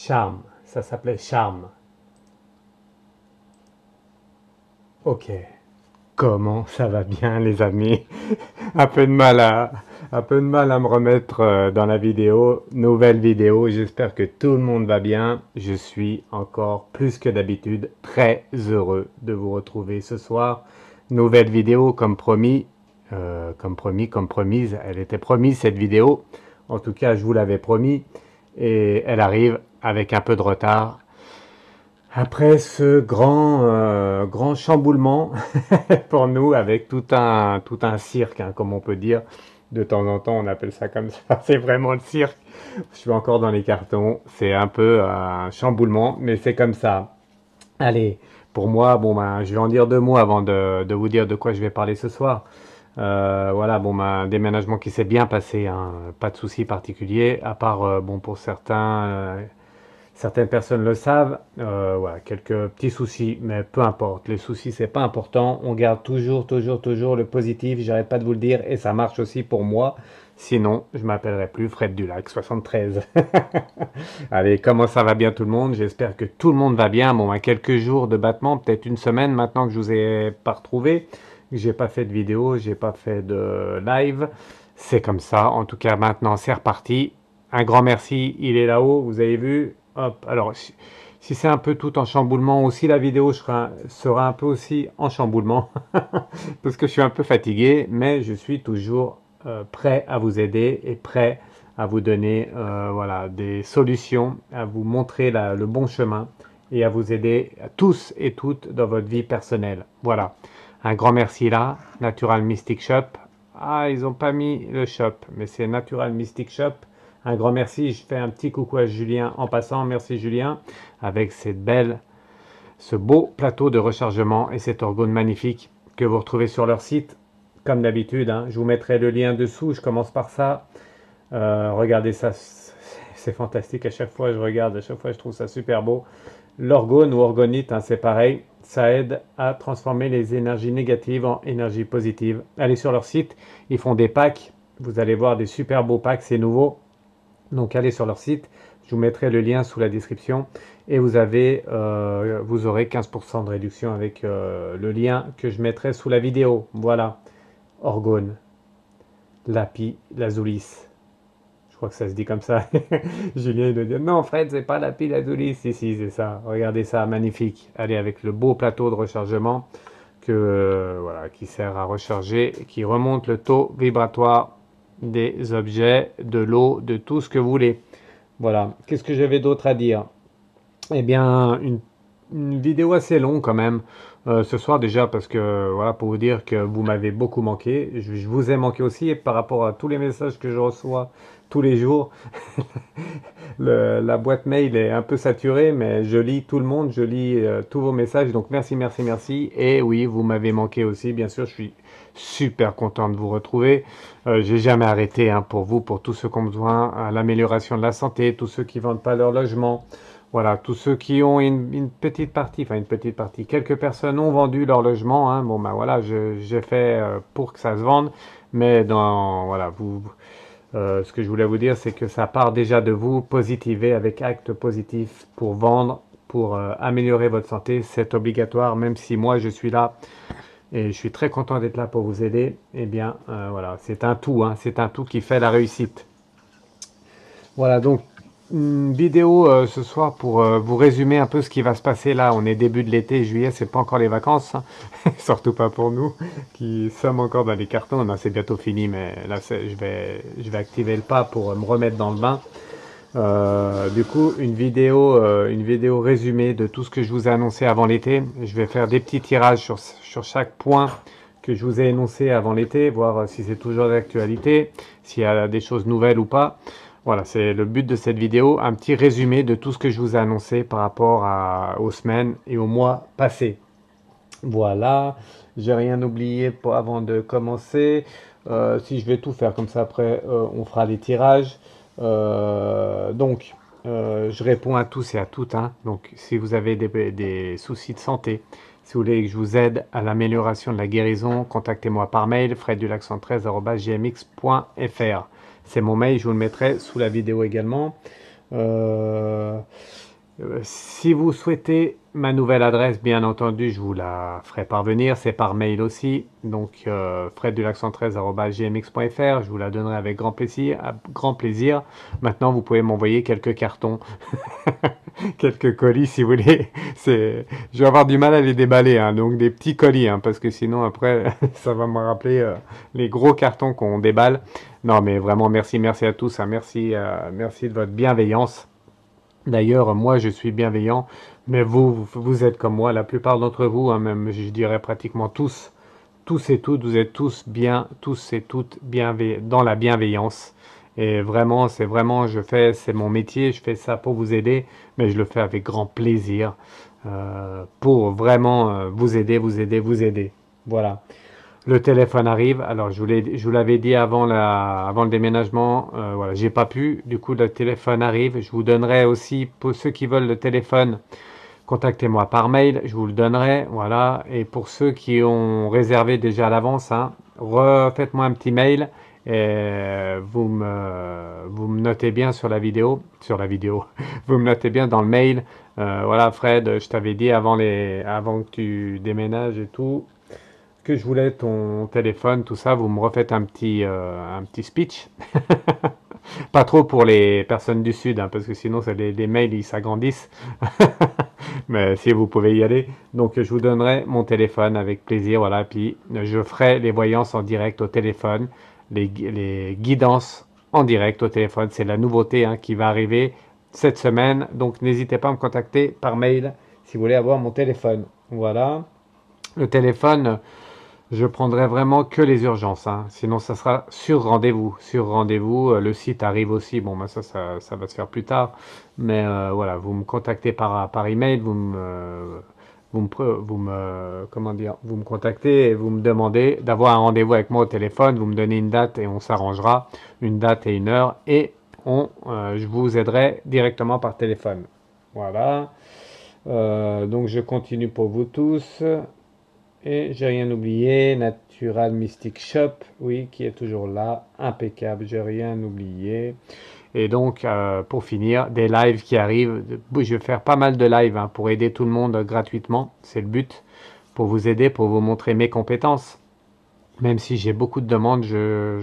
Charme, ça s'appelait Charme. Ok. Comment ça va bien les amis? Un peu de mal à, un peu de mal à me remettre dans la vidéo. Nouvelle vidéo, j'espère que tout le monde va bien. Je suis encore plus que d'habitude très heureux de vous retrouver ce soir. Nouvelle vidéo comme promis, comme promise. Elle était promise cette vidéo. En tout cas, je vous l'avais promis. Et elle arrive avec un peu de retard. Après ce grand chamboulement pour nous, avec tout un cirque, hein, comme on peut dire, de temps en temps, on appelle ça comme ça, c'est vraiment le cirque. Je suis encore dans les cartons, c'est un peu un chamboulement, mais c'est comme ça. Allez, pour moi, bon ben, je vais en dire deux mots avant de vous dire de quoi je vais parler ce soir. Voilà, bon ben, un déménagement qui s'est bien passé, hein, pas de soucis particuliers, à part, bon, pour certaines personnes le savent, voilà, quelques petits soucis, mais peu importe. Les soucis, c'est pas important. On garde toujours le positif. J'arrête pas de vous le dire et ça marche aussi pour moi. Sinon, je m'appellerai plus Fred Dulac 73. Allez, comment ça va bien tout le monde? J'espère que tout le monde va bien. Bon, à quelques jours de battement, peut-être une semaine maintenant que je vous ai pas retrouvé. J'ai pas fait de vidéo, j'ai pas fait de live. C'est comme ça. En tout cas, maintenant, c'est reparti. Un grand merci. Il est là-haut. Vous avez vu? Hop. Alors, si c'est un peu tout en chamboulement aussi, la vidéo sera un peu aussi en chamboulement. Parce que je suis un peu fatigué, mais je suis toujours prêt à vous aider et prêt à vous donner voilà, des solutions, à vous montrer le bon chemin et à vous aider tous et toutes dans votre vie personnelle. Voilà. Un grand merci là, Natural Mystic Shop. Ah, ils n'ont pas mis le shop, mais c'est Natural Mystic Shop. Un grand merci. Je fais un petit coucou à Julien en passant. Merci Julien, avec ce beau plateau de rechargement et cet orgone magnifique que vous retrouvez sur leur site. Comme d'habitude, hein, je vous mettrai le lien dessous. Je commence par ça. Regardez ça, c'est fantastique. À chaque fois, je regarde, à chaque fois, je trouve ça super beau. L'orgone ou orgonite, hein, c'est pareil. Ça aide à transformer les énergies négatives en énergie positive. Allez sur leur site, ils font des packs. Vous allez voir des super beaux packs, c'est nouveau. Donc allez sur leur site, je vous mettrai le lien sous la description et vous aurez 15% de réduction avec le lien que je mettrai sous la vidéo. Voilà, orgone, lapis lazuli. Je crois que ça se dit comme ça. Julien il doit dire non Fred, c'est pas lapis lazuli. Si si, c'est ça. Regardez ça, magnifique. Allez, avec le beau plateau de rechargement voilà, qui sert à recharger, qui remonte le taux vibratoire des objets, de l'eau, de tout ce que vous voulez. Voilà. Qu'est-ce que j'avais d'autre à dire? Eh bien, une vidéo assez longue quand même ce soir déjà parce que voilà, pour vous dire que vous m'avez beaucoup manqué. Je vous ai manqué aussi et par rapport à tous les messages que je reçois tous les jours. La boîte mail est un peu saturée, mais je lis tout le monde, je lis tous vos messages. Donc merci, merci, merci. Et oui, vous m'avez manqué aussi. Bien sûr, je suis super content de vous retrouver. J'ai jamais arrêté hein, pour vous, pour tous ceux qui ont besoin à l'amélioration de la santé, tous ceux qui vendent pas leur logement. Voilà, tous ceux qui ont une petite partie, enfin une petite partie, quelques personnes ont vendu leur logement. Hein. Bon ben voilà, j'ai fait pour que ça se vende, mais voilà, ce que je voulais vous dire, c'est que ça part déjà de vous, positiver avec acte positif pour vendre, pour améliorer votre santé. C'est obligatoire, même si moi je suis là et je suis très content d'être là pour vous aider. Eh bien, voilà, c'est un tout, hein, c'est un tout qui fait la réussite. Voilà, donc une vidéo ce soir pour vous résumer un peu ce qui va se passer là. On est début de l'été, juillet, c'est pas encore les vacances, hein. Surtout pas pour nous qui sommes encore dans les cartons. Non, c'est bientôt fini, mais là je vais activer le pas pour me remettre dans le bain. Du coup, une vidéo résumée de tout ce que je vous ai annoncé avant l'été. Je vais faire des petits tirages sur chaque point que je vous ai énoncé avant l'été, voir si c'est toujours d'actualité, s'il y a des choses nouvelles ou pas. Voilà, c'est le but de cette vidéo, un petit résumé de tout ce que je vous ai annoncé par rapport aux semaines et aux mois passés. Voilà, j'ai rien oublié avant de commencer. Si je vais tout faire comme ça, après on fera les tirages. Je réponds à tous et à toutes. Hein. Donc, si vous avez des soucis de santé, si vous voulez que je vous aide à l'amélioration de la guérison, contactez-moi par mail freddulac113@gmx.fr. C'est mon mail, je vous le mettrai sous la vidéo également. Si vous souhaitez ma nouvelle adresse, bien entendu, je vous la ferai parvenir. C'est par mail aussi. Donc, fred13@gmx.fr. Je vous la donnerai avec grand plaisir. Grand plaisir. Maintenant, vous pouvez m'envoyer quelques cartons, quelques colis si vous voulez. Je vais avoir du mal à les déballer, hein, donc des petits colis, hein, parce que sinon après, ça va me rappeler les gros cartons qu'on déballe. Non, mais vraiment, merci, merci à tous, hein, merci, merci de votre bienveillance. D'ailleurs, moi, je suis bienveillant, mais vous êtes comme moi, la plupart d'entre vous, hein, même je dirais pratiquement tous et toutes, vous êtes tous bien, tous et toutes dans la bienveillance. Et vraiment, c'est vraiment, c'est mon métier, je fais ça pour vous aider, mais je le fais avec grand plaisir, pour vraiment vous aider, vous aider, vous aider. Voilà. Le téléphone arrive. Alors, je vous l'avais dit avant le déménagement. Voilà, j'ai pas pu. Du coup, le téléphone arrive. Je vous donnerai aussi, pour ceux qui veulent le téléphone, contactez-moi par mail. Je vous le donnerai. Voilà. Et pour ceux qui ont réservé déjà à l'avance, hein, refaites-moi un petit mail. Et vous me notez bien sur la vidéo. Sur la vidéo. Vous me notez bien dans le mail. Voilà, Fred, je t'avais dit avant que tu déménages et tout que je voulais ton téléphone, tout ça, vous me refaites un petit speech. Pas trop pour les personnes du Sud, hein, parce que sinon les mails ils s'agrandissent. Mais si vous pouvez y aller. Donc je vous donnerai mon téléphone avec plaisir, voilà. Puis je ferai les voyances en direct au téléphone, les guidances en direct au téléphone. C'est la nouveauté, hein, qui va arriver cette semaine. Donc n'hésitez pas à me contacter par mail si vous voulez avoir mon téléphone. Voilà. Le téléphone, je prendrai vraiment que les urgences, hein. Sinon, ça sera sur rendez-vous. Sur rendez-vous, le site arrive aussi. Bon, bah ça va se faire plus tard. Mais voilà, vous me contactez par email, comment dire, vous me contactez et vous me demandez d'avoir un rendez-vous avec moi au téléphone. Vous me donnez une date et on s'arrangera, une date et une heure, et je vous aiderai directement par téléphone. Voilà. Donc je continue pour vous tous. Et j'ai rien oublié, Natural Mystic Shop, oui, qui est toujours là, impeccable, j'ai rien oublié. Et donc, pour finir, des lives qui arrivent. Je vais faire pas mal de lives, hein, pour aider tout le monde gratuitement, c'est le but, pour vous aider, pour vous montrer mes compétences. Même si j'ai beaucoup de demandes, je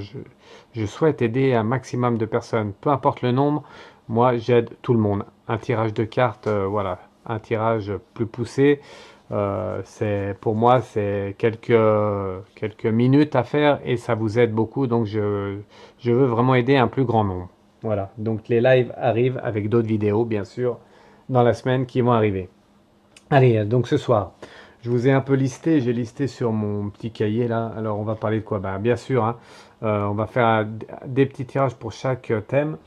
souhaite aider un maximum de personnes, peu importe le nombre, moi j'aide tout le monde. Un tirage de cartes, voilà, un tirage plus poussé. Pour moi, c'est quelques minutes à faire et ça vous aide beaucoup. Donc, je veux vraiment aider un plus grand nombre. Voilà. Donc, les lives arrivent avec d'autres vidéos, bien sûr, dans la semaine qui vont arriver. Allez, donc ce soir, je vous ai un peu listé. J'ai listé sur mon petit cahier là. Alors, on va parler de quoi? Ben, bien sûr, hein, on va faire des petits tirages pour chaque thème.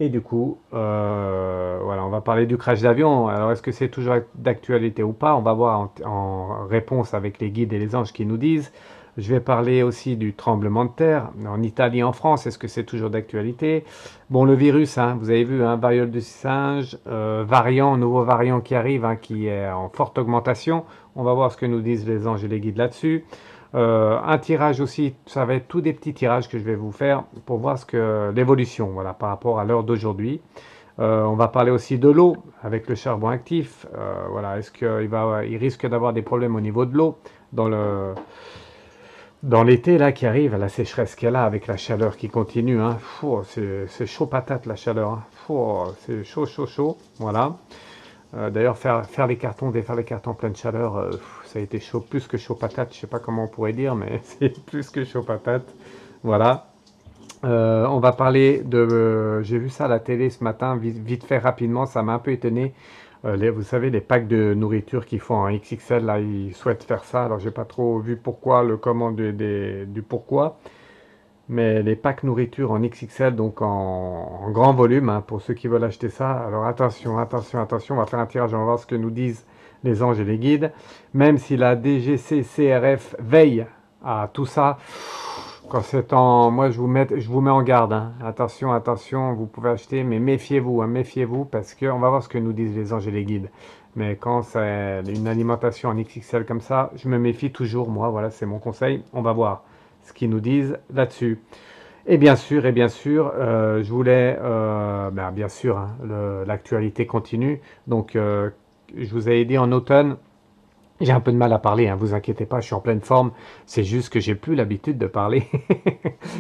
Et du coup, voilà, on va parler du crash d'avion. Alors, est-ce que c'est toujours d'actualité ou pas? On va voir en réponse avec les guides et les anges qui nous disent. Je vais parler aussi du tremblement de terre en Italie, en France. Est-ce que c'est toujours d'actualité? Bon, le virus, hein, vous avez vu, hein, variole du singe, nouveau variant qui arrive, hein, qui est en forte augmentation. On va voir ce que nous disent les anges et les guides là-dessus. Un tirage aussi, ça va être tous des petits tirages que je vais vous faire pour voir l'évolution, voilà, par rapport à l'heure d'aujourd'hui. On va parler aussi de l'eau avec le charbon actif. Voilà, est-ce qu'il risque d'avoir des problèmes au niveau de l'eau dans l'été là qui arrive, la sécheresse qu'elle a avec la chaleur qui continue, hein. C'est chaud patate la chaleur, hein. C'est chaud, chaud, chaud. Voilà. D'ailleurs, faire les cartons, défaire les cartons en pleine chaleur, ça a été chaud, plus que chaud patate. Je sais pas comment on pourrait dire, mais c'est plus que chaud patate. Voilà. On va parler j'ai vu ça à la télé ce matin, vite fait, rapidement, ça m'a un peu étonné. Vous savez, les packs de nourriture qu'ils font en XXL, là, ils souhaitent faire ça. Alors, j'ai pas trop vu pourquoi, le comment du pourquoi. Mais les packs nourriture en XXL, donc en grand volume, hein, pour ceux qui veulent acheter ça. Alors attention, attention, attention, on va faire un tirage, on va voir ce que nous disent les anges et les guides. Même si la DGCCRF veille à tout ça, quand c'est moi je vous mets en garde, hein. Attention, attention, vous pouvez acheter, mais méfiez-vous, hein, méfiez-vous, parce qu'on va voir ce que nous disent les anges et les guides. Mais quand c'est une alimentation en XXL comme ça, je me méfie toujours, moi, voilà, c'est mon conseil. On va voir ce qu'ils nous disent là-dessus. Et bien sûr, je voulais, bien sûr, hein, l'actualité continue. Donc, je vous avais dit en automne, j'ai un peu de mal à parler, hein, vous inquiétez pas, je suis en pleine forme. C'est juste que j'ai plus l'habitude de parler.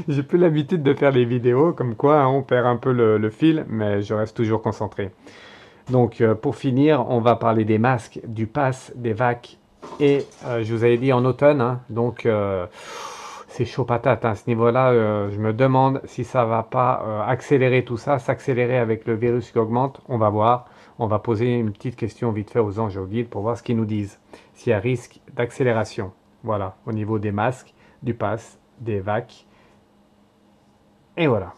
J'ai plus l'habitude de faire des vidéos, comme quoi hein, on perd un peu le fil, mais je reste toujours concentré. Donc, pour finir, on va parler des masques, du pass, des vacs. Et je vous avais dit en automne, hein, donc c'est chaud patate hein, à ce niveau-là. Je me demande si ça va pas accélérer tout ça, s'accélérer avec le virus qui augmente. On va voir. On va poser une petite question vite fait aux anges et aux guides pour voir ce qu'ils nous disent. S'il y a risque d'accélération. Voilà, au niveau des masques, du pass, des vacs. Et voilà.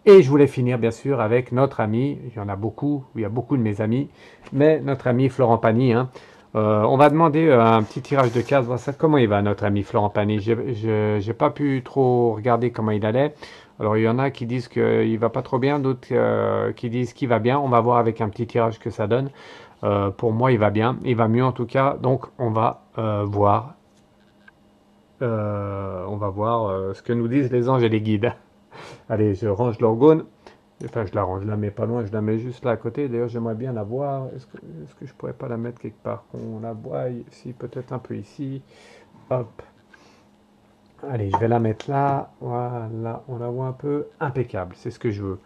Et je voulais finir bien sûr avec notre ami, il y en a beaucoup, il y a beaucoup de mes amis, mais notre ami Florent Pagny. Hein. On va demander un petit tirage de cartes, voir ça, comment il va notre ami Florent Pagny. J'ai pas pu trop regarder comment il allait. Alors il y en a qui disent qu'il va pas trop bien, d'autres qui disent qu'il va bien. On va voir avec un petit tirage que ça donne. Pour moi il va bien, il va mieux en tout cas, donc on va voir. On va voir ce que nous disent les anges et les guides. Allez, je range l'orgone. Enfin, je la range, je la mets pas loin, je la mets juste là à côté. D'ailleurs, j'aimerais bien la voir. Est-ce que je pourrais pas la mettre quelque part qu'on la voie ici, peut-être un peu ici. Hop. Allez, je vais la mettre là. Voilà, on la voit un peu. Impeccable, c'est ce que je veux.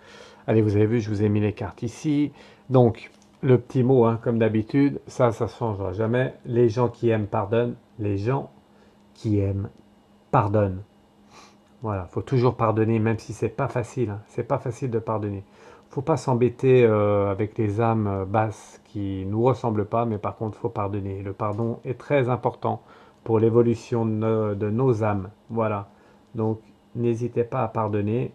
Allez, vous avez vu, je vous ai mis les cartes ici. Donc, le petit mot, hein, comme d'habitude, ça ne changera jamais. Les gens qui aiment pardonnent. Les gens qui aiment pardonnent. Voilà, faut toujours pardonner, même si c'est pas facile. Hein. C'est pas facile de pardonner. Faut pas s'embêter avec les âmes basses qui nous ressemblent pas, mais par contre, faut pardonner. Le pardon est très important pour l'évolution de nos âmes. Voilà. Donc, n'hésitez pas à pardonner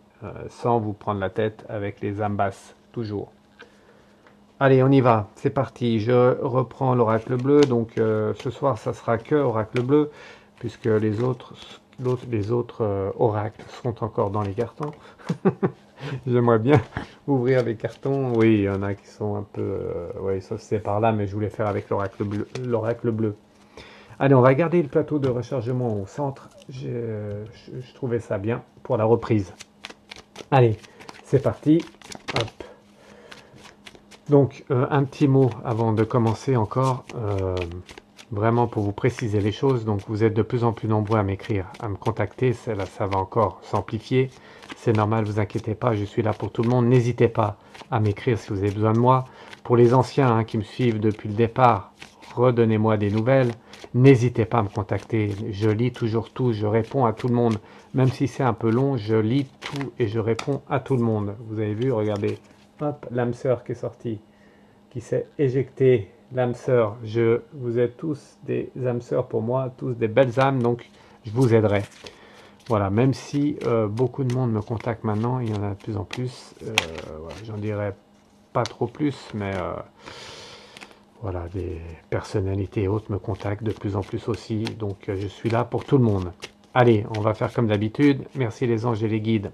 sans vous prendre la tête avec les âmes basses, toujours. Allez, on y va. C'est parti. Je reprends l'oracle bleu. Donc, ce soir, ça sera que oracle bleu, puisque les autres oracles seront encore dans les cartons. J'aimerais bien ouvrir les cartons. Oui, il y en a qui sont un peu... oui, ça c'est par là, mais je voulais faire avec l'oracle bleu, l'oracle bleu. Allez, on va garder le plateau de rechargement au centre. Je trouvais ça bien pour la reprise. Allez, c'est parti. Hop. Donc, un petit mot avant de commencer encore. Vraiment pour vous préciser les choses, donc vous êtes de plus en plus nombreux à m'écrire, à me contacter, là ça va encore s'amplifier, c'est normal, vous inquiétez pas, je suis là pour tout le monde, n'hésitez pas à m'écrire si vous avez besoin de moi. Pour les anciens hein, qui me suivent depuis le départ, redonnez-moi des nouvelles, n'hésitez pas à me contacter, je lis toujours tout, je réponds à tout le monde, même si c'est un peu long, je lis tout et je réponds à tout le monde. Vous avez vu, regardez, hop, l'âme sœur qui est sortie, qui s'est éjectée. L'âme sœur, vous êtes tous des âmes sœurs pour moi, tous des belles âmes, donc je vous aiderai. Voilà, même si beaucoup de monde me contacte maintenant, il y en a de plus en plus, voilà, j'en dirais pas trop plus, mais voilà, des personnalités et autres me contactent de plus en plus aussi, donc je suis là pour tout le monde. Allez, on va faire comme d'habitude, merci les anges et les guides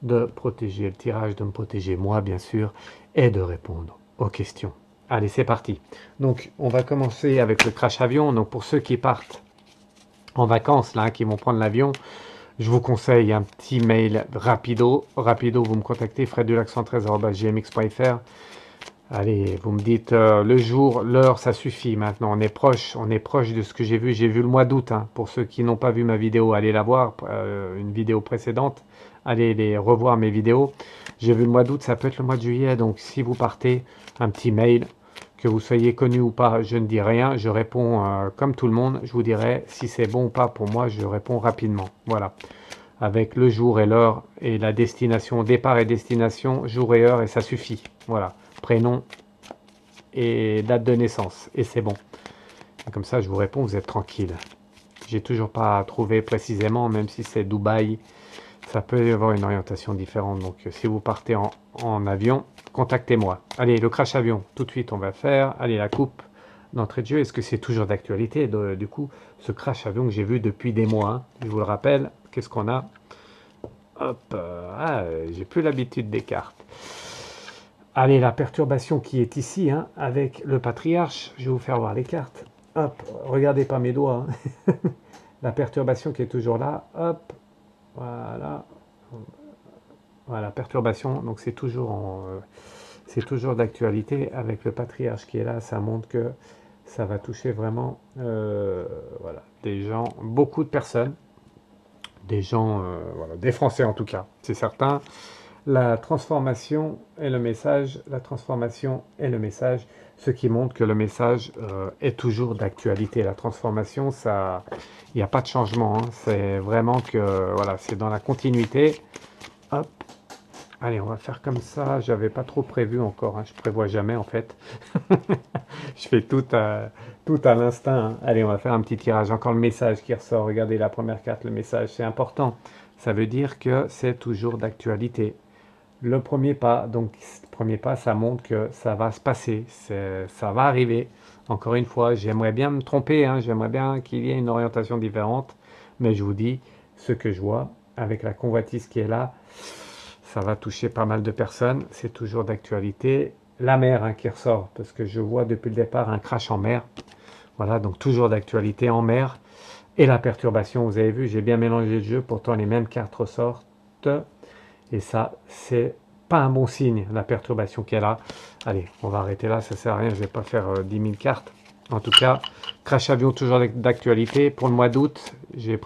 de protéger le tirage, de me protéger moi bien sûr, et de répondre aux questions. Allez, c'est parti. Donc, on va commencer avec le crash avion. Donc, pour ceux qui partent en vacances, là, qui vont prendre l'avion, je vous conseille un petit mail rapido. Rapido, vous me contactez, fredelac113@gmx.fr. Allez, vous me dites le jour, l'heure, ça suffit maintenant. On est proche de ce que j'ai vu. J'ai vu le mois d'août. Hein. Pour ceux qui n'ont pas vu ma vidéo, allez la voir, une vidéo précédente. Allez les revoir mes vidéos. J'ai vu le mois d'août, ça peut être le mois de juillet. Donc, si vous partez, un petit mail, que vous soyez connu ou pas, je ne dis rien. Je réponds comme tout le monde. Je vous dirai si c'est bon ou pas pour moi. Je réponds rapidement. Voilà. Avec le jour et l'heure et la destination, départ et destination, jour et heure, et ça suffit. Voilà. Prénom et date de naissance. Et c'est bon. Et comme ça, je vous réponds, vous êtes tranquille. J'ai toujours pas trouvé précisément, même si c'est Dubaï, ça peut y avoir une orientation différente. Donc, si vous partez en avion, contactez-moi. Allez, le crash avion, tout de suite, on va faire. Allez, la coupe d'entrée de jeu, est-ce que c'est toujours d'actualité? Du coup, ce crash avion que j'ai vu depuis des mois, hein, je vous le rappelle, qu'est-ce qu'on a? Hop, j'ai plus l'habitude des cartes. Allez, la perturbation qui est ici, hein, avec le patriarche, je vais vous faire voir les cartes. Hop, regardez pas mes doigts. Hein. La perturbation qui est toujours là, hop, voilà. Voilà, perturbation, donc c'est toujours d'actualité avec le patriarche qui est là, ça montre que ça va toucher vraiment voilà, des gens, beaucoup de personnes, des gens, voilà, des Français en tout cas, c'est certain. La transformation et le message, la transformation et le message, ce qui montre que le message est toujours d'actualité. La transformation, ça, il n'y a pas de changement, hein. C'est vraiment que, voilà, c'est dans la continuité. Hop, allez, on va faire comme ça. J'avais pas trop prévu encore, hein. Je prévois jamais en fait. Je fais tout à l'instinct, hein. Allez, on va faire un petit tirage. Encore le message qui ressort. Regardez la première carte, le message, c'est important. Ça veut dire que c'est toujours d'actualité. Le premier pas, donc le premier pas, ça montre que ça va se passer, ça va arriver. Encore une fois, j'aimerais bien me tromper, hein, j'aimerais bien qu'il y ait une orientation différente, mais je vous dis, ce que je vois avec la convoitise qui est là, ça va toucher pas mal de personnes, c'est toujours d'actualité. La mer hein, qui ressort, parce que je vois depuis le départ un crash en mer, voilà, donc toujours d'actualité en mer. Et la perturbation, vous avez vu, j'ai bien mélangé le jeu, pourtant les mêmes cartes ressortent. Et ça, c'est pas un bon signe, la perturbation qu'elle a. Allez, on va arrêter là, ça sert à rien, je vais pas faire 10 000 cartes. En tout cas, crash avion toujours d'actualité. Pour le mois d'août, j'ai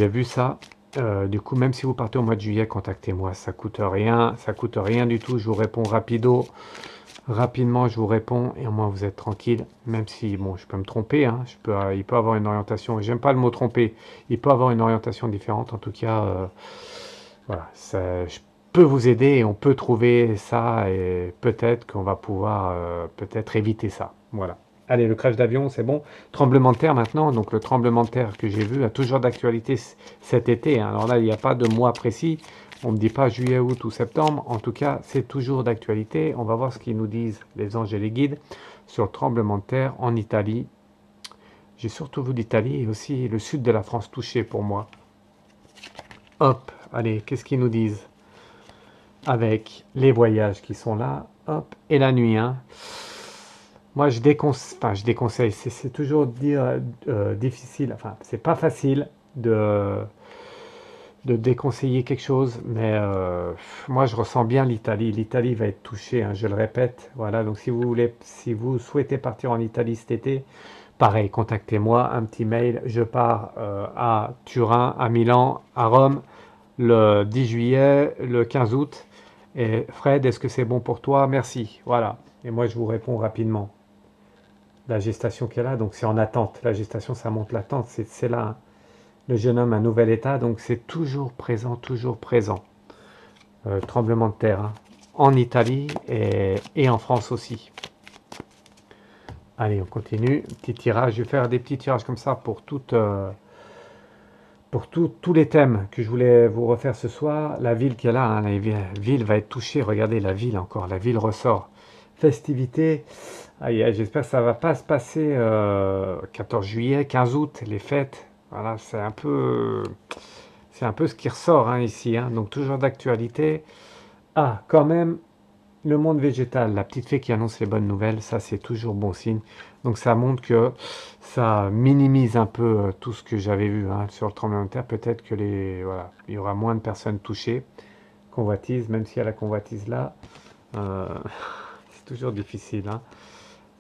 vu ça. Du coup, même si vous partez au mois de juillet, contactez-moi, ça coûte rien du tout. Je vous réponds rapidement, je vous réponds et au moins vous êtes tranquille. Même si, bon, je peux me tromper, hein, il peut avoir une orientation. J'aime pas le mot tromper. Il peut avoir une orientation différente. En tout cas, voilà, je peux vous aider et on peut trouver ça et peut-être qu'on va pouvoir peut-être éviter ça. Voilà. Allez, le crash d'avion, c'est bon. Tremblement de terre maintenant. Donc le tremblement de terre que j'ai vu a toujours d'actualité cet été, hein. Alors là, il n'y a pas de mois précis. On ne me dit pas juillet, août ou septembre. En tout cas, c'est toujours d'actualité. On va voir ce qu'ils nous disent les anges et les guides sur le tremblement de terre en Italie. J'ai surtout vu l'Italie et aussi le sud de la France touché pour moi. Hop, allez, qu'est-ce qu'ils nous disent? Avec les voyages qui sont là, hop, et la nuit, hein. Moi, je déconseille, c'est toujours difficile, enfin, c'est pas facile de déconseiller quelque chose, mais moi, je ressens bien l'Italie. L'Italie va être touchée, hein, je le répète. Voilà, donc si vous souhaitez partir en Italie cet été, pareil, contactez-moi, un petit mail. Je pars à Turin, à Milan, à Rome, le 10 juillet, le 15 août. Et Fred, est-ce que c'est bon pour toi? Merci. Voilà. Et moi, je vous réponds rapidement. La gestation qu'elle a, donc c'est en attente. La gestation, ça montre l'attente. C'est là, hein. Le jeune homme, un nouvel état, donc c'est toujours présent, toujours présent. Tremblement de terre, hein. En Italie et en France aussi. Allez, on continue. Petit tirage. Je vais faire des petits tirages comme ça pour tous les thèmes que je voulais vous refaire ce soir. La ville qui est là, hein, la ville va être touchée. Regardez la ville encore, la ville ressort. Festivité. Aïe, aïe, j'espère que ça va pas se passer 14 juillet, 15 août, les fêtes. Voilà, c'est un peu ce qui ressort hein, ici, hein. Donc toujours d'actualité. Ah, quand même, le monde végétal, la petite fée qui annonce les bonnes nouvelles, ça c'est toujours bon signe. Donc ça montre que ça minimise un peu tout ce que j'avais vu hein, sur le tremblement de terre. Peut-être que voilà, il y aura moins de personnes touchées. Convoitise, même s'il y a la convoitise là, euh, c'est toujours difficile, hein.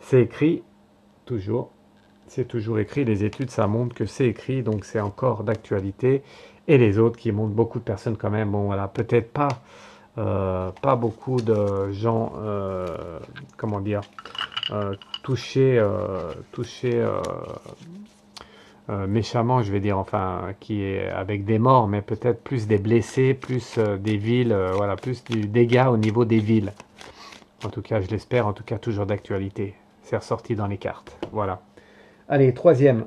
C'est écrit, toujours. C'est toujours écrit. Les études, ça montre que c'est écrit, donc c'est encore d'actualité. Et les autres qui montrent beaucoup de personnes quand même. Bon, voilà, peut-être pas beaucoup de gens, comment dire, touchés méchamment, je vais dire, enfin, qui est avec des morts, mais peut-être plus des blessés, plus des villes, voilà, plus du dégât au niveau des villes. En tout cas, je l'espère, en tout cas, toujours d'actualité. C'est ressorti dans les cartes. Voilà. Allez, troisième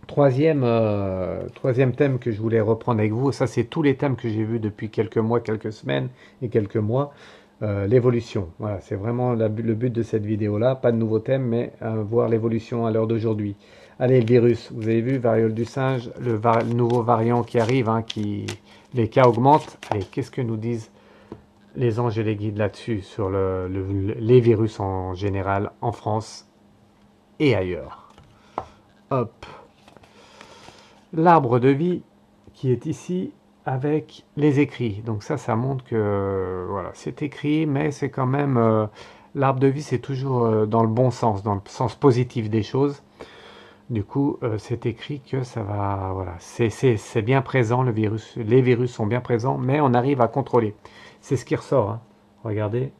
thème que je voulais reprendre avec vous. Ça, c'est tous les thèmes que j'ai vus depuis quelques mois, quelques semaines et quelques mois. L'évolution. Voilà, c'est vraiment le but de cette vidéo-là. Pas de nouveau thème, mais voir l'évolution à l'heure d'aujourd'hui. Allez, le virus. Vous avez vu, variole du singe, le nouveau variant qui arrive, hein, les cas augmentent. Allez, qu'est-ce que nous disent les anges et les guides là-dessus, sur les virus en général, en France et ailleurs? Hop. L'arbre de vie qui est ici avec les écrits. Donc ça montre que voilà, c'est écrit, mais c'est quand même l'arbre de vie, c'est toujours dans le bon sens, dans le sens positif des choses. Du coup, c'est écrit que ça va, voilà, c'est bien présent, le virus, les virus sont bien présents, mais on arrive à contrôler. C'est ce qui ressort, hein. Regardez,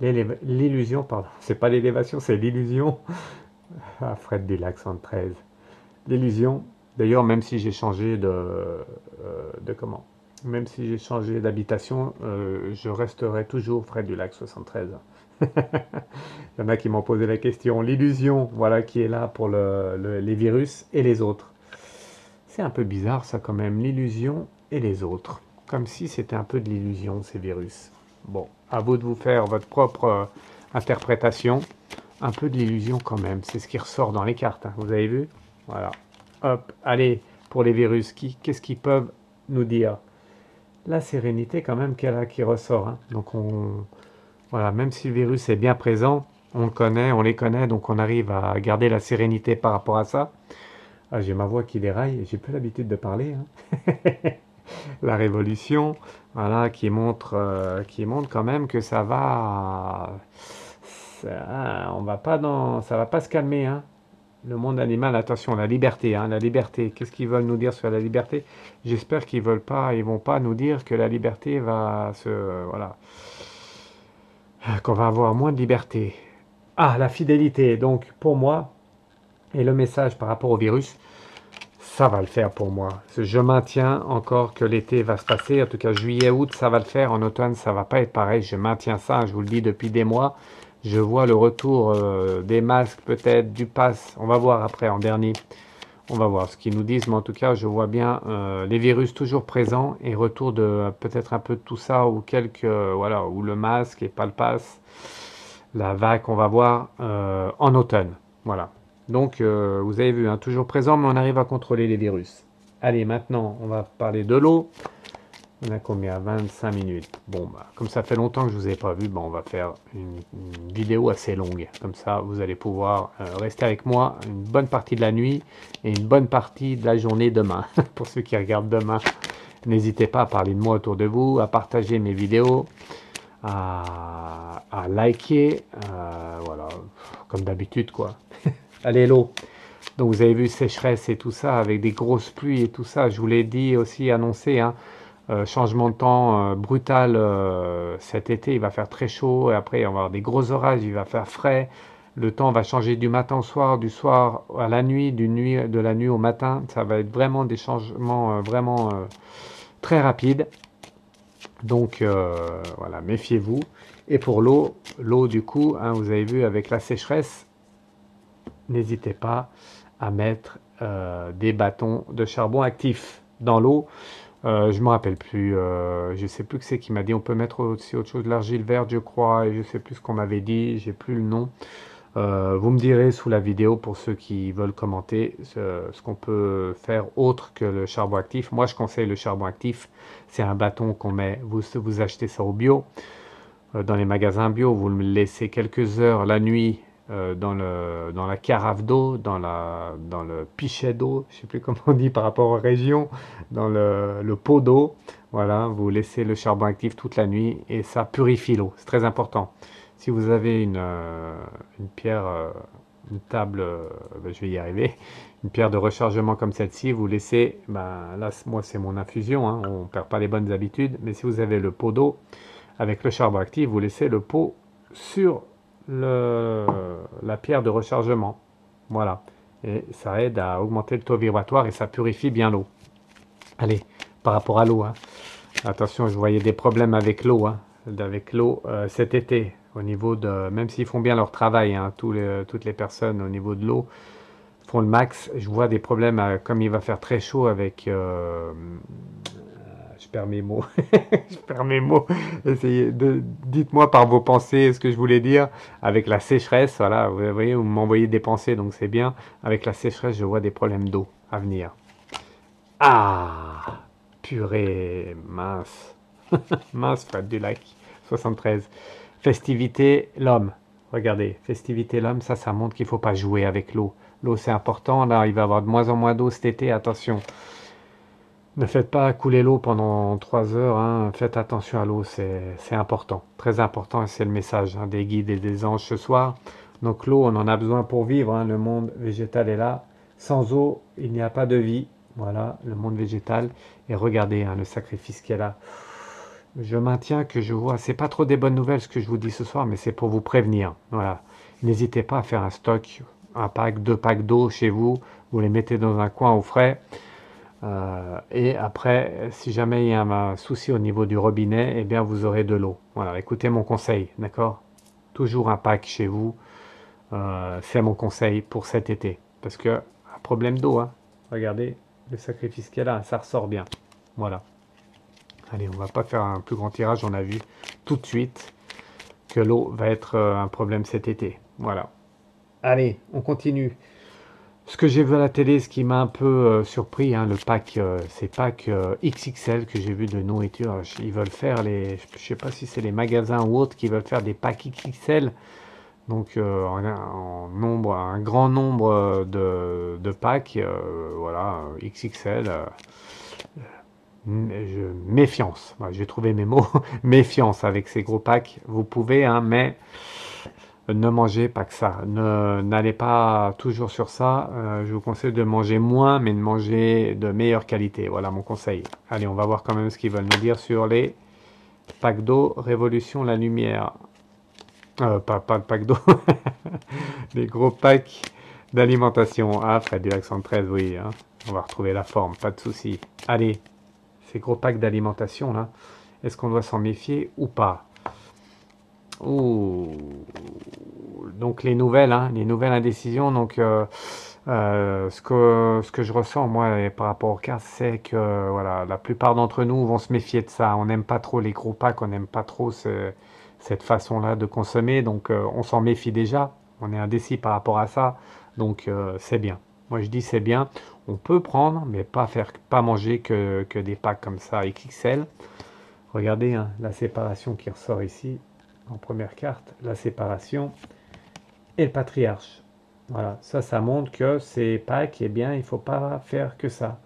l'illusion, pardon, c'est pas l'élévation, c'est l'illusion. Ah, Fred Dulac 113. L'illusion, d'ailleurs, même si j'ai changé de comment? Même si j'ai changé d'habitation, je resterai toujours Fred Dulac 73. Il y en a qui m'ont posé la question. L'illusion, voilà, qui est là pour les virus et les autres. C'est un peu bizarre ça quand même, l'illusion et les autres. Comme si c'était un peu de l'illusion, ces virus. Bon, à vous de vous faire votre propre interprétation. Un peu de l'illusion quand même, c'est ce qui ressort dans les cartes, hein. Vous avez vu? Voilà. Hop, allez, pour les virus, qu'est-ce qu'ils peuvent nous dire? La sérénité quand même qui ressort, hein. Donc voilà, même si le virus est bien présent, on le connaît, on les connaît, donc on arrive à garder la sérénité par rapport à ça. Ah, j'ai ma voix qui déraille, j'ai plus l'habitude de parler, hein. La révolution, voilà, qui montre quand même que on va pas ça va pas se calmer, hein. Le monde animal, attention, la liberté, hein, la liberté. Qu'est-ce qu'ils veulent nous dire sur la liberté? J'espère qu'ils veulent pas, ils vont pas nous dire que la liberté va voilà, qu'on va avoir moins de liberté. Ah, la fidélité. Donc, pour moi, et le message par rapport au virus, ça va le faire pour moi. Je maintiens encore que l'été va se passer. En tout cas, juillet, août, ça va le faire. En automne, ça va pas être pareil. Je maintiens ça. Je vous le dis depuis des mois. Je vois le retour des masques, peut-être, du pass. On va voir après, en dernier. On va voir ce qu'ils nous disent. Mais en tout cas, je vois bien les virus toujours présents et retour de peut-être un peu de tout ça ou voilà, ou le masque et pas le pass. La vague qu'on va voir en automne. Voilà. Donc, vous avez vu, hein, toujours présent, mais on arrive à contrôler les virus. Allez, maintenant, on va parler de l'eau. On a combien? 25 minutes. Bon, bah, comme ça fait longtemps que je ne vous ai pas vu, bah, on va faire une vidéo assez longue. Comme ça, vous allez pouvoir rester avec moi une bonne partie de la nuit et une bonne partie de la journée demain. Pour ceux qui regardent demain, n'hésitez pas à parler de moi autour de vous, à partager mes vidéos, à liker, voilà, comme d'habitude, quoi. Allez, l'eau. Donc vous avez vu sécheresse et tout ça, avec des grosses pluies et tout ça. Je vous l'ai dit aussi, annoncé, hein, changement de temps brutal cet été. Il va faire très chaud et après on va avoir des gros orages, il va faire frais. Le temps va changer du matin au soir, du soir à la nuit, de la nuit au matin. Ça va être vraiment des changements vraiment très rapides. Donc voilà, méfiez-vous. Et pour l'eau du coup, hein, vous avez vu avec la sécheresse, n'hésitez pas à mettre des bâtons de charbon actifs dans l'eau. Je me rappelle plus, je sais plus que c'est qui m'a dit. On peut mettre aussi autre chose, de l'argile verte, je crois, et je sais plus ce qu'on m'avait dit. J'ai plus le nom. Vous me direz sous la vidéo pour ceux qui veulent commenter ce qu'on peut faire autre que le charbon actif. Moi, je conseille le charbon actif. C'est un bâton qu'on met. Vous achetez ça au bio, dans les magasins bio. Vous le laissez quelques heures la nuit dans la carafe d'eau, dans le pichet d'eau, je ne sais plus comment on dit par rapport aux régions, dans le pot d'eau. Voilà, vous laissez le charbon actif toute la nuit et ça purifie l'eau. C'est très important. Si vous avez une pierre, une table, ben, je vais y arriver, une pierre de rechargement comme celle-ci, vous laissez, ben, là moi c'est mon infusion, hein, on ne perd pas les bonnes habitudes, mais si vous avez le pot d'eau avec le charbon actif, vous laissez le pot sur la pierre de rechargement. Voilà. Et ça aide à augmenter le taux vibratoire et ça purifie bien l'eau. Allez, par rapport à l'eau, hein. Attention, je voyais des problèmes avec l'eau, hein, cet été, au niveau de, même s'ils font bien leur travail, hein, toutes les personnes au niveau de l'eau font le max. Je vois des problèmes, comme il va faire très chaud avec je perds mes mots. Je perds mes mots. Dites-moi par vos pensées ce que je voulais dire. Avec la sécheresse, voilà, vous voyez, vous m'envoyez des pensées, donc c'est bien. Avec la sécheresse, je vois des problèmes d'eau à venir. Ah, purée, mince. Mince, Fred Dulac, 73. Festivité, l'homme. Regardez, festivité, l'homme, ça montre qu'il ne faut pas jouer avec l'eau. L'eau, c'est important. Là, il va y avoir de moins en moins d'eau cet été, attention. Ne faites pas couler l'eau pendant 3 heures, hein. Faites attention à l'eau, c'est important, très important, et c'est le message hein, des guides et des anges ce soir. Donc l'eau, on en a besoin pour vivre, hein. Le monde végétal est là. Sans eau, il n'y a pas de vie. Voilà, le monde végétal. Et regardez hein, le sacrifice qu'il y a là. Je maintiens que je vois, c'est pas trop des bonnes nouvelles ce que je vous dis ce soir, mais c'est pour vous prévenir. Voilà, n'hésitez pas à faire un stock, un pack, 2 packs d'eau chez vous. Vous les mettez dans un coin au frais. Et après, si jamais il y a un souci au niveau du robinet, eh bien vous aurez de l'eau. Voilà, écoutez mon conseil, d'accord? Toujours un pack chez vous, c'est mon conseil pour cet été. Parce que, un problème d'eau, hein. Regardez le sacrifice qu'il y a là, ça ressort bien. Voilà. Allez, on va pas faire un plus grand tirage, on a vu tout de suite que l'eau va être un problème cet été. Voilà. Allez, on continue. Ce que j'ai vu à la télé, ce qui m'a un peu surpris, hein, le pack, ces packs XXL que j'ai vu de nourriture, ils veulent faire je sais pas si c'est les magasins ou autres qui veulent faire des packs XXL, donc en nombre, un grand nombre de packs, voilà, XXL. Méfiance, voilà, j'ai trouvé mes mots, méfiance avec ces gros packs. Vous pouvez, hein, mais ne mangez pas que ça. N'allez pas toujours sur ça. Je vous conseille de manger moins, mais de manger de meilleure qualité. Voilà mon conseil. Allez, on va voir quand même ce qu'ils veulent nous dire sur les packs d'eau. Révolution la lumière. Pas le pack d'eau. Les gros packs d'alimentation. Ah, Fred du accent 13, oui. Hein. On va retrouver la forme, pas de souci. Allez, ces gros packs d'alimentation là. Est-ce qu'on doit s'en méfier ou pas? Ouh. Donc les nouvelles, hein, les nouvelles indécisions. Donc ce que je ressens moi et par rapport aux cartes, c'est que voilà, la plupart d'entre nous vont se méfier de ça. On n'aime pas trop les gros packs, on n'aime pas trop cette façon-là de consommer. Donc on s'en méfie déjà. On est indécis par rapport à ça. Donc c'est bien. Moi je dis c'est bien. On peut prendre, mais pas manger que des packs comme ça XXL. Regardez hein, la séparation qui ressort ici en première carte, la séparation et le patriarche. Voilà, ça montre que ces packs, eh bien, il ne faut pas faire que ça.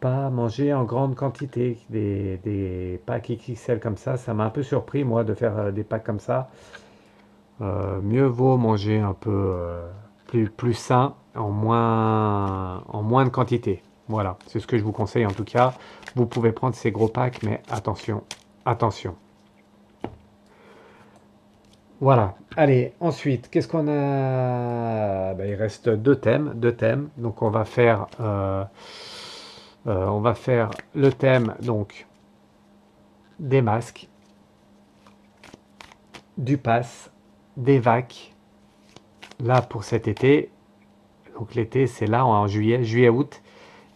Pas manger en grande quantité des packs XXL comme ça m'a un peu surpris, moi, de faire des packs comme ça. Mieux vaut manger un peu plus sain en moins de quantité. Voilà, c'est ce que je vous conseille en tout cas. Vous pouvez prendre ces gros packs, mais attention, attention. Voilà. Allez, ensuite, qu'est-ce qu'on a? Ben, il reste deux thèmes. Donc on va faire le thème donc des masques, du pass, des vacs. Là pour cet été. Donc l'été, c'est là en juillet-août.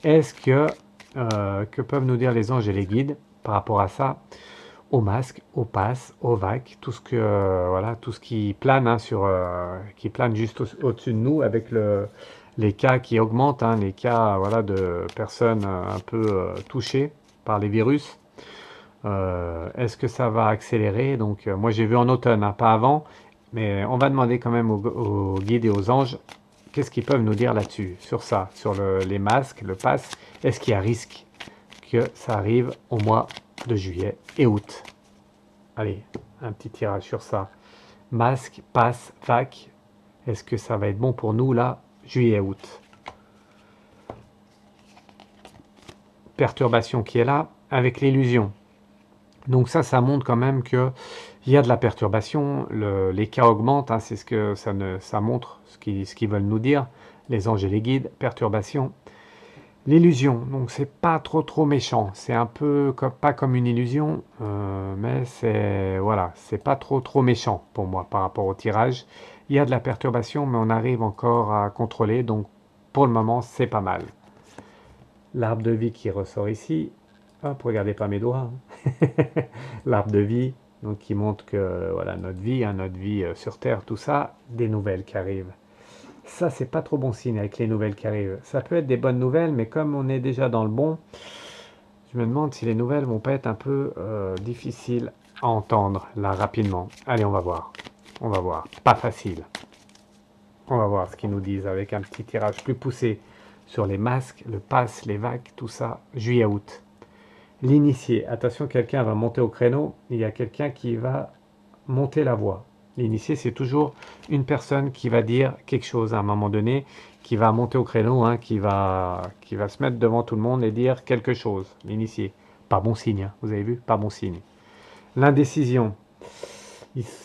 Est-ce que peuvent nous dire les anges et les guides par rapport à ça? Au masque, au pass, au vac, tout ce que voilà, tout ce qui plane hein, qui plane juste au-dessus de nous avec les cas qui augmentent, hein, les cas voilà de personnes un peu touchées par les virus. Est-ce que ça va accélérer? Donc moi j'ai vu en automne, hein, pas avant, mais on va demander quand même aux guides et aux anges qu'est-ce qu'ils peuvent nous dire là-dessus, sur ça, sur les masques, le pass. Est-ce qu'il y a risque que ça arrive au mois de juillet et août? Allez, un petit tirage sur ça. Masque, passe, vac. Est-ce que ça va être bon pour nous là, juillet, août? Perturbation qui est là, avec l'illusion. Donc ça montre quand même que il y a de la perturbation, les cas augmentent, hein, c'est ce que ça montre, ce qu'ils veulent nous dire, les anges et les guides, perturbation. L'illusion, donc c'est pas trop méchant, c'est un peu pas comme une illusion, mais c'est voilà, c'est pas trop méchant pour moi par rapport au tirage. Il y a de la perturbation, mais on arrive encore à contrôler, donc pour le moment c'est pas mal. L'arbre de vie qui ressort ici, hop, regardez pas mes doigts, hein. L'arbre de vie, donc qui montre que voilà notre vie sur Terre, tout ça, des nouvelles qui arrivent. Ça, c'est pas trop bon signe avec les nouvelles qui arrivent. Ça peut être des bonnes nouvelles, mais comme on est déjà dans le bon, je me demande si les nouvelles vont pas être un peu difficiles à entendre là rapidement. Allez, on va voir. On va voir. Pas facile. On va voir ce qu'ils nous disent avec un petit tirage plus poussé sur les masques, le pass, les vagues, tout ça, juillet-août. L'initié, attention, quelqu'un va monter au créneau, il y a quelqu'un qui va monter la voix. L'initié, c'est toujours une personne qui va dire quelque chose à un moment donné, qui va monter au créneau, hein, qui va se mettre devant tout le monde et dire quelque chose. L'initié. Pas bon signe, hein, vous avez vu? Pas bon signe. L'indécision.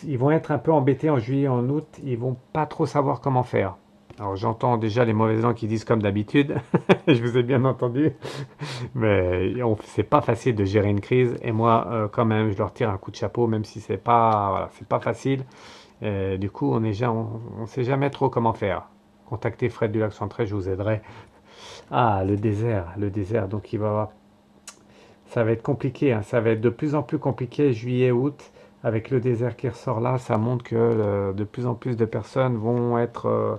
Ils vont être un peu embêtés en juillet, en août, ils vont pas trop savoir comment faire. Alors j'entends déjà les mauvaises langues qui disent comme d'habitude, je vous ai bien entendu, mais c'est pas facile de gérer une crise, et moi quand même je leur tire un coup de chapeau, même si c'est pas, voilà, c'est pas facile. Du coup on sait jamais trop comment faire. Contactez Fred du Lac Centré, je vous aiderai. Ah, le désert, donc ça va être compliqué, hein, ça va être de plus en plus compliqué juillet, août, avec le désert qui ressort là, ça montre que de plus en plus de personnes vont être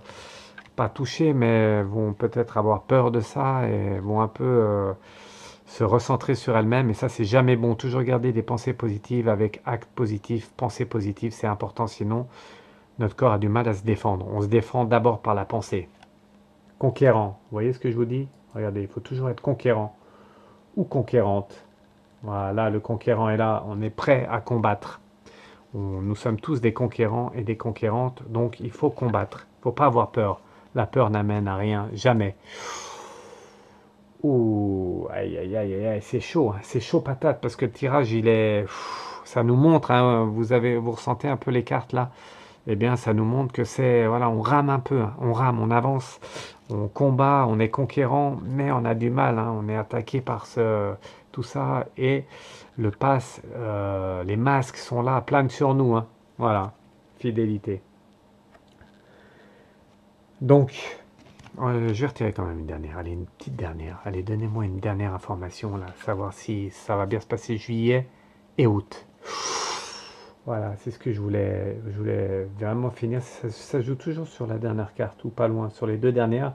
pas touchées, mais vont peut-être avoir peur de ça et vont un peu se recentrer sur elles-mêmes. Et ça, c'est jamais bon. Toujours garder des pensées positives avec actes positifs, pensées positives, c'est important. Sinon, notre corps a du mal à se défendre. On se défend d'abord par la pensée. Conquérant, vous voyez ce que je vous dis? Regardez, il faut toujours être conquérant ou conquérante. Voilà, le conquérant est là, on est prêt à combattre. Nous sommes tous des conquérants et des conquérantes, donc il faut combattre. Il ne faut pas avoir peur. La peur n'amène à rien, jamais. Ouh, aïe, aïe, aïe, aïe, hein, c'est chaud patate, parce que le tirage, ça nous montre, hein, vous ressentez un peu les cartes là, eh bien ça nous montre que c'est, voilà, on rame un peu, hein, on rame, on avance, on combat, on est conquérant, mais on a du mal, hein, on est attaqué par tout ça, et le pass, les masques sont là, planent sur nous, hein, voilà, fidélité. Donc, je vais retirer quand même une dernière, allez, une petite dernière, allez, donnez-moi une dernière information là, savoir si ça va bien se passer juillet et août. Voilà, c'est ce que je voulais vraiment finir. Ça joue toujours sur la dernière carte, ou pas loin, sur les deux dernières.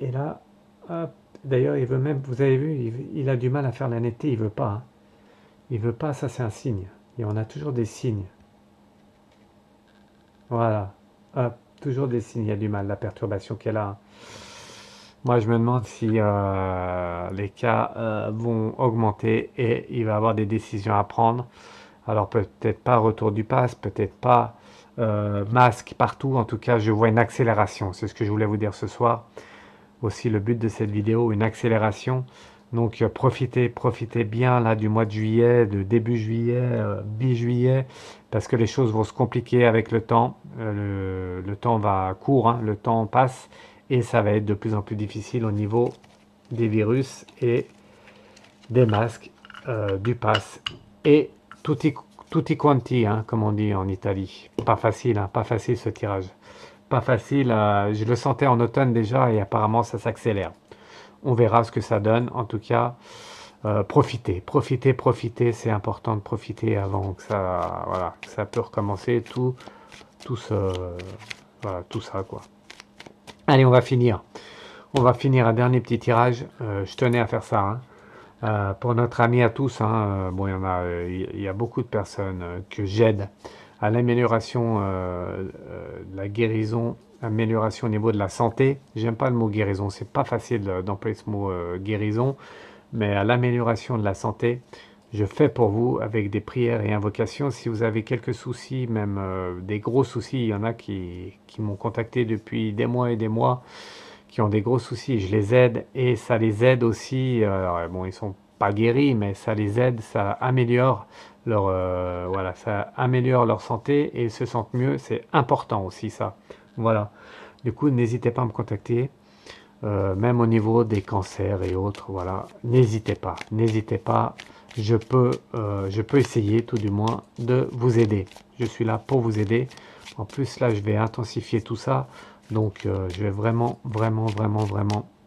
Et là, hop, d'ailleurs, il veut même, vous avez vu, il a du mal à faire la netteté, il veut pas, hein. Il veut pas, ça c'est un signe. Et on a toujours des signes. Voilà, hop, toujours des signes, il y a du mal, la perturbation qu'elle a, hein. Moi, je me demande si les cas vont augmenter et il va avoir des décisions à prendre. Alors peut-être pas retour du pass, peut-être pas masque partout. En tout cas, je vois une accélération. C'est ce que je voulais vous dire ce soir. Aussi le but de cette vidéo, une accélération. Donc profitez bien là du mois de juillet, de début juillet, mi-juillet, parce que les choses vont se compliquer avec le temps. Le temps va court, hein, le temps passe et ça va être de plus en plus difficile au niveau des virus et des masques, du pass et tutti quanti, hein, comme on dit en Italie. Pas facile, hein, pas facile ce tirage. Pas facile, je le sentais en automne déjà et apparemment ça s'accélère. On verra ce que ça donne. En tout cas, profitez. C'est important de profiter avant que ça, voilà, que ça peut recommencer tout ce, voilà, tout ça quoi. Allez, on va finir. On va finir un dernier petit tirage. Je tenais à faire ça, hein. Pour notre ami à tous, hein, bon, il y a beaucoup de personnes que j'aide à l'amélioration de la guérison, amélioration au niveau de la santé. J'aime pas le mot guérison, c'est pas facile d'employer ce mot guérison, mais à l'amélioration de la santé, je fais pour vous avec des prières et invocations. Si vous avez quelques soucis, même des gros soucis, il y en a qui m'ont contacté depuis des mois et des mois, qui ont des gros soucis, je les aide et ça les aide aussi. Alors, bon, ils sont pas guéris, mais ça les aide, ça améliore voilà, ça améliore leur santé et ils se sentent mieux. C'est important aussi ça. Voilà. Du coup, n'hésitez pas à me contacter, même au niveau des cancers et autres. Voilà, n'hésitez pas. Je peux essayer tout du moins de vous aider. Je suis là pour vous aider. En plus, là, je vais intensifier tout ça. Donc, je vais vraiment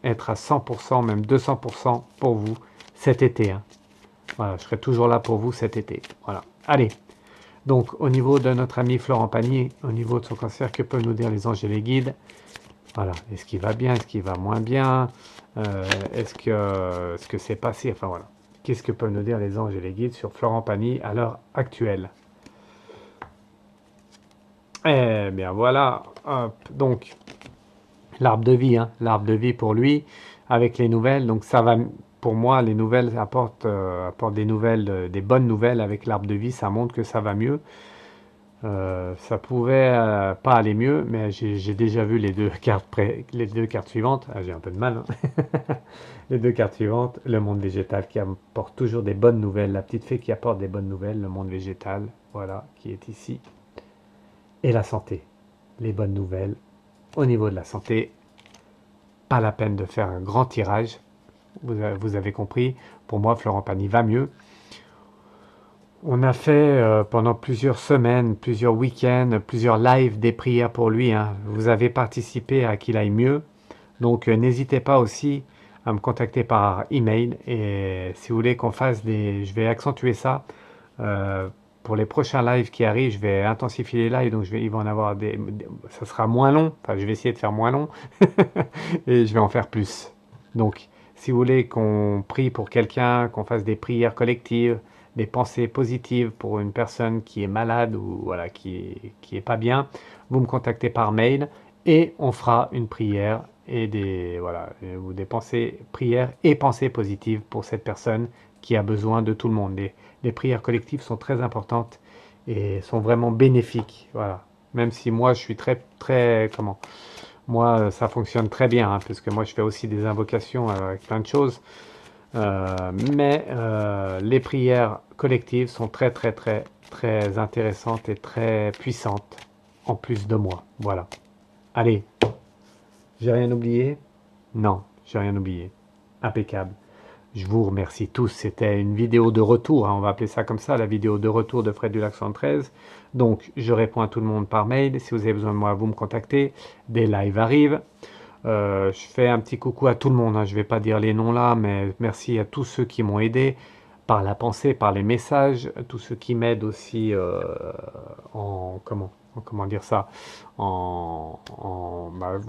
être à 100%, même 200% pour vous cet été, hein. Voilà, je serai toujours là pour vous cet été. Voilà. Allez. Donc, au niveau de notre ami Florent Pagny, au niveau de son cancer, que peuvent nous dire les anges et les guides? Voilà. Est-ce qu'il va bien? Est-ce qu'il va moins bien? Est-ce que c'est passé? Enfin, voilà. Qu'est-ce que peuvent nous dire les anges et les guides sur Florent Pagny à l'heure actuelle? Eh bien, voilà. Hop. Donc, l'arbre de vie, hein, l'arbre de vie pour lui, avec les nouvelles. Donc ça va, pour moi, les nouvelles apportent des nouvelles, des bonnes nouvelles avec l'arbre de vie. Ça montre que ça va mieux. Ça pouvait pas aller mieux, mais j'ai déjà vu les deux cartes les deux cartes suivantes. Ah, j'ai un peu de mal, hein. Les deux cartes suivantes, le monde végétal qui apporte toujours des bonnes nouvelles, la petite fée qui apporte des bonnes nouvelles, le monde végétal, voilà, qui est ici, et la santé, les bonnes nouvelles. Au niveau de la santé, pas la peine de faire un grand tirage, vous avez compris, pour moi Florent Pagny va mieux. On a fait pendant plusieurs semaines, plusieurs week-ends, plusieurs lives des prières pour lui, hein. Vous avez participé à qu'il aille mieux, donc n'hésitez pas aussi à me contacter par email, et si vous voulez qu'on fasse je vais accentuer ça pour les prochains lives qui arrivent. Je vais intensifier les lives, donc il va en avoir ça sera moins long, enfin je vais essayer de faire moins long et je vais en faire plus. Donc si vous voulez qu'on prie pour quelqu'un, qu'on fasse des prières collectives, des pensées positives pour une personne qui est malade ou voilà, qui est pas bien, vous me contactez par mail et on fera une prière et ou des pensées, prières et pensées positives pour cette personne qui a besoin de tout le monde. Les prières collectives sont très importantes et sont vraiment bénéfiques. Voilà. Même si moi je suis moi ça fonctionne très bien, hein, parce que moi je fais aussi des invocations avec plein de choses. Mais les prières collectives sont très intéressantes et très puissantes en plus de moi. Voilà. Allez, j'ai rien oublié? Non, j'ai rien oublié. Impeccable. Je vous remercie tous. C'était une vidéo de retour, hein, on va appeler ça comme ça, la vidéo de retour de Fred du Lac 73. Donc, je réponds à tout le monde par mail. Si vous avez besoin de moi, vous me contactez. Des lives arrivent. Je fais un petit coucou à tout le monde, hein. Je ne vais pas dire les noms là, mais merci à tous ceux qui m'ont aidé par la pensée, par les messages, à tous ceux qui m'aident aussi comment dire ça, vous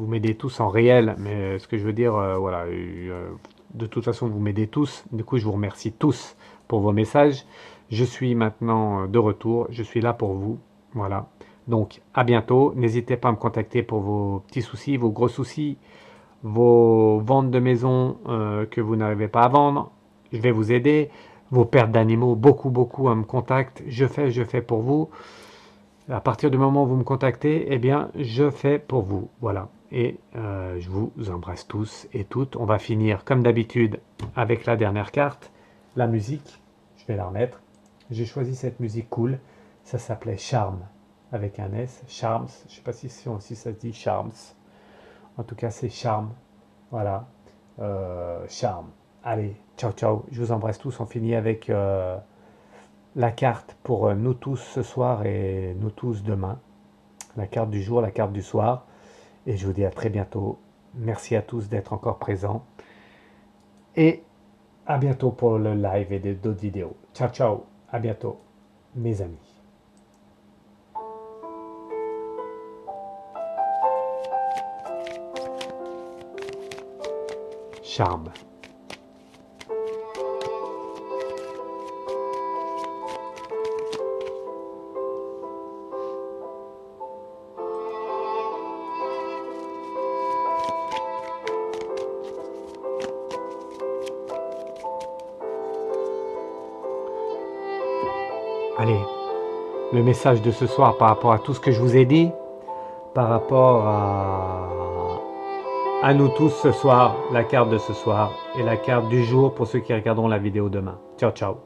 m'aidez tous en réel, mais ce que je veux dire, voilà, de toute façon vous m'aidez tous, du coup je vous remercie tous pour vos messages. Je suis maintenant de retour, je suis là pour vous, voilà. Donc à bientôt, n'hésitez pas à me contacter pour vos petits soucis, vos gros soucis, vos ventes de maison que vous n'arrivez pas à vendre, je vais vous aider. Vos pertes d'animaux, beaucoup me contactent, je fais pour vous. À partir du moment où vous me contactez, eh bien je fais pour vous, voilà. Et je vous embrasse tous et toutes. On va finir comme d'habitude avec la dernière carte, la musique. Je vais la remettre. J'ai choisi cette musique cool, ça s'appelait Charme, avec un S, Charms, je ne sais pas si ça se dit Charms, en tout cas c'est Charme, voilà, Charme. Allez, ciao ciao, je vous embrasse tous, on finit avec la carte pour nous tous ce soir et nous tous demain, la carte du jour, la carte du soir, et je vous dis à très bientôt, merci à tous d'être encore présents, et à bientôt pour le live et d'autres vidéos. Ciao ciao, à bientôt mes amis. Charme. Allez, le message de ce soir par rapport à tout ce que je vous ai dit, par rapport à nous tous ce soir, la carte de ce soir et la carte du jour pour ceux qui regarderont la vidéo demain. Ciao, ciao.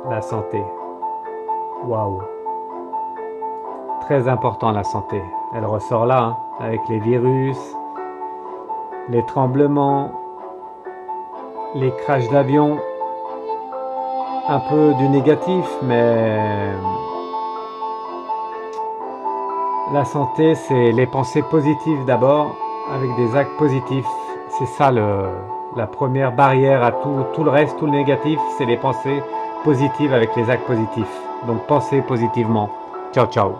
La santé. Waouh. Très important la santé. Elle ressort là, hein, avec les virus, les tremblements, les crashs d'avion, un peu du négatif, mais la santé, c'est les pensées positives d'abord, avec des actes positifs. C'est ça la première barrière à tout le reste, tout le négatif, c'est les pensées positives avec les actes positifs. Donc pensez positivement. Ciao, ciao.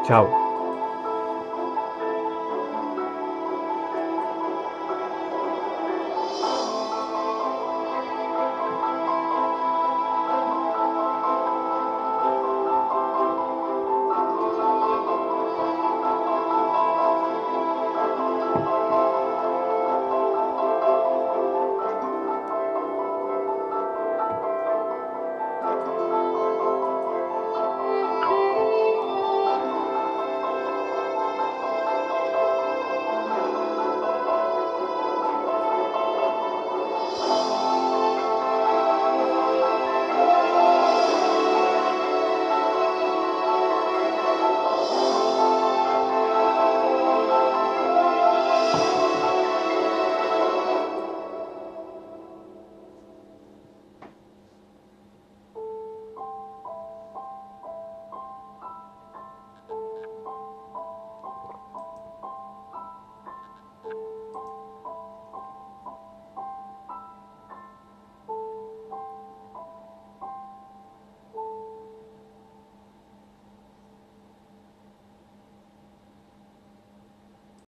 Ciao.